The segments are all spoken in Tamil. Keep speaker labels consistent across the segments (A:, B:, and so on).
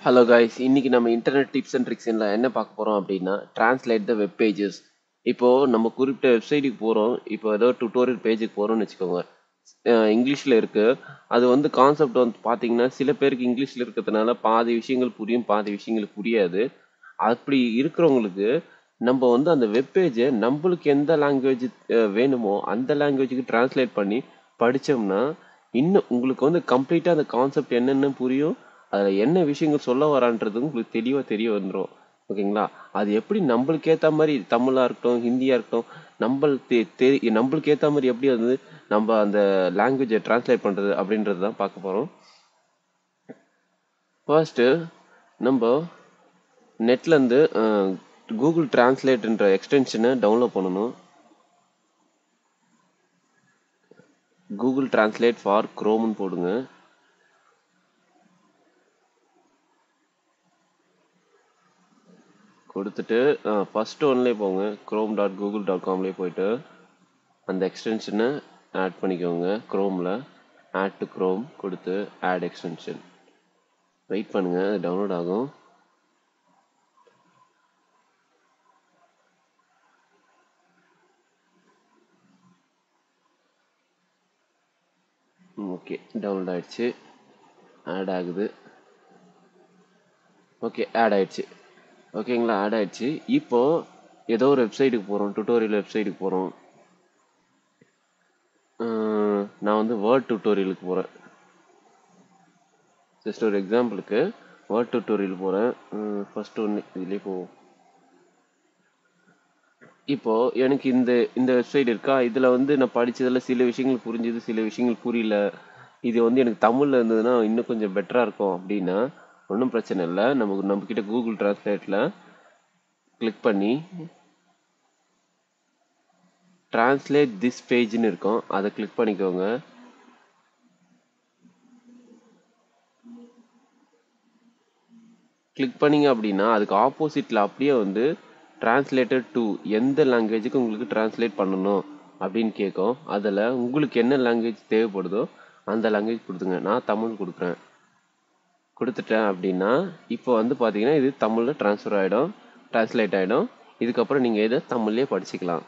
A: ஹலோ கைஸ், இன்னைக்கு நம்ம இன்டர்நெட் டிப்ஸ் அண்ட் ட்ரிக்ஸ்ல என்ன பார்க்க போறோம் அப்படின்னா டிரான்ஸ்லேட் த வெப் பேஜஸ். இப்போ நம்ம குறிப்பிட்ட வெப்சைட்டுக்கு போறோம். இப்போ ஏதோ டுட்டோரியல் பேஜுக்கு போறோம்னு வச்சுக்கோங்க. இங்கிலீஷ்ல இருக்கு. அது வந்து கான்செப்ட் வந்து பார்த்தீங்கன்னா சில பேருக்கு இங்கிலீஷ்ல இருக்கிறதுனால பாதி விஷயங்கள் புரியும், பாதி விஷயங்கள் புரியாது. அப்படி இருக்கிறவங்களுக்கு நம்ம வந்து அந்த வெப் பேஜை நம்மளுக்கு எந்த லாங்குவேஜ் வேணுமோ அந்த லாங்குவேஜுக்கு டிரான்ஸ்லேட் பண்ணி படித்தோம்னா இன்னும் உங்களுக்கு வந்து கம்ப்ளீட்டாக அந்த கான்செப்ட் என்னென்ன புரியும், அதில் என்ன விஷயங்கள் சொல்ல வரான்றது உங்களுக்கு தெளிவாக தெரிய வந்துடும். ஓகேங்களா? அது எப்படி நம்மளுக்கு ஏற்ற மாதிரி தமிழாக இருக்கட்டும், ஹிந்தியாக இருக்கட்டும், நம்மளுக்கு ஏற்ற மாதிரி எப்படி வந்து நம்ம அந்த லாங்குவேஜை டிரான்ஸ்லேட் பண்ணுறது அப்படின்றது தான் பார்க்க போகிறோம். ஃபர்ஸ்ட்டு நம்ம நெட்லேருந்து கூகுள் டிரான்ஸ்லேட்ன்ற எக்ஸ்டென்ஷனை டவுன்லோட் பண்ணணும். கூகுள் டிரான்ஸ்லேட் ஃபார் குரோம்னு போடுங்க. கொடுத்துட்டு ஃபர்ஸ்ட் ஒன்லேயே போங்க. chrome.google.comலேயே போயிட்டு அந்த எக்ஸ்டென்ஷனை ஆட் பண்ணிக்கோங்க. க்ரோமில் ஆட் டு க்ரோம் கொடுத்து ஆட் எக்ஸ்டென்ஷன் வெயிட் பண்ணுங்கள், அது டவுன்லோட் ஆகும். ஓகே, டவுன்லோட் ஆயிடுச்சு, ஆட் ஆகுது. ஓகே, ஆட் ஆயிடுச்சு. ஓகேங்களா, ஆட் ஆயிடுச்சு. இப்போ ஏதோ ஒரு வெப்சைட்டுக்கு போகிறோம், டுட்டோரியல் வெப்சைட்டுக்கு போகிறோம். நான் வந்து வேர்ட் டுட்டோரியலுக்கு போகிறேன். ஜஸ்ட் ஒரு எக்ஸாம்பிளுக்கு வேர்ட் டுட்டோரியல் போகிறேன். ஃபர்ஸ்ட் ஒன்று இதுலேயே போவோம். இப்போ எனக்கு இந்த இந்த வெப்சைட் இருக்கா, இதில் வந்து நான் படித்ததில் சில விஷயங்கள் புரிஞ்சுது, சில விஷயங்கள் புரியல. இது வந்து எனக்கு தமிழில் இருந்ததுன்னா இன்னும் கொஞ்சம் பெட்டராக இருக்கும் அப்படின்னா ஒன்றும் பிரச்சனை இல்லை. நம்மக்கிட்ட கூகுள் டிரான்ஸ்லேட்டில் கிளிக் பண்ணி டிரான்ஸ்லேட் திஸ் பேஜ்னு இருக்கும், அதை கிளிக் பண்ணிக்கோங்க. கிளிக் பண்ணிங்க அப்படின்னா அதுக்கு ஆப்போசிட்டில் அப்படியே வந்து டிரான்ஸ்லேட்டட் டு எந்த லாங்குவேஜுக்கு உங்களுக்கு டிரான்ஸ்லேட் பண்ணணும் அப்படின்னு கேட்கும். அதில் உங்களுக்கு என்ன லாங்குவேஜ் தேவைப்படுதோ அந்த லாங்குவேஜ் கொடுத்துங்க. நான் தமிழ் கொடுக்குறேன். கொடுத்துட்டேன் அப்படின்னா இப்போ வந்து பார்த்தீங்கன்னா இது தமிழில் டிரான்ஸ்லேட் ஆகிடும். இதுக்கப்புறம் நீங்கள் இதை தமிழ்லேயே படிச்சுக்கலாம்.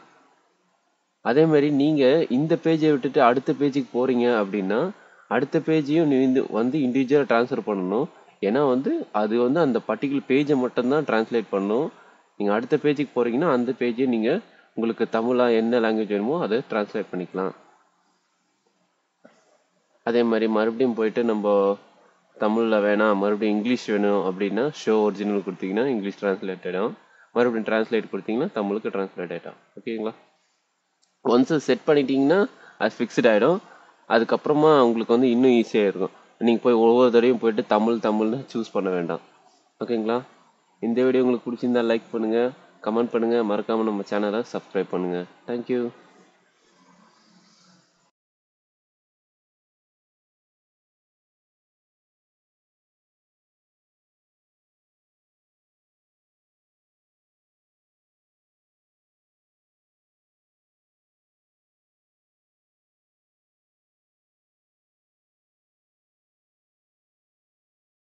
A: அதே மாதிரி நீங்கள் இந்த பேஜை விட்டுட்டு அடுத்த பேஜுக்கு போகிறீங்க அப்படின்னா அடுத்த பேஜையும் வந்து இண்டிவிஜுவலாக ட்ரான்ஸ்ஃபர் பண்ணணும். ஏன்னா வந்து அது வந்து அந்த பர்டிகுலர் பேஜை மட்டும்தான் டிரான்ஸ்லேட் பண்ணணும். நீங்கள் அடுத்த பேஜுக்கு போகிறீங்கன்னா அந்த பேஜை நீங்கள் உங்களுக்கு தமிழாக என்ன லாங்குவேஜ் வேணுமோ அதை டிரான்ஸ்லேட் பண்ணிக்கலாம். அதே மாதிரி மறுபடியும் போயிட்டு நம்ம தமிழில் வேணாம், மறுபடியும் இங்கிலீஷ் வேணும் அப்படின்னா ஷோ ஒரிஜினல் கொடுத்தீங்கன்னா இங்கிலீஷ் டிரான்ஸ்லேட் ஆகிடும். மறுபடியும் டிரான்ஸ்லேட் கொடுத்தீங்கன்னா தமிழுக்கு டிரான்ஸ்லேட் ஆகிடும். ஓகேங்களா? ஒன்ஸ் செட் பண்ணிட்டீங்கன்னா அது ஃபிக்ஸ்ட் ஆகிடும். அதுக்கப்புறமா உங்களுக்கு வந்து இன்னும் ஈஸியாக இருக்கும். நீங்கள் போய் ஒவ்வொரு தடவையும் போயிட்டு தமிழ்னு சூஸ் பண்ண வேண்டாம். ஓகேங்களா? இந்த வீடியோ உங்களுக்கு பிடிச்சிருந்தா லைக் பண்ணுங்கள், கமெண்ட் பண்ணுங்கள், மறக்காமல் நம்ம சேனலை சப்ஸ்கிரைப் பண்ணுங்கள். தேங்க்யூ.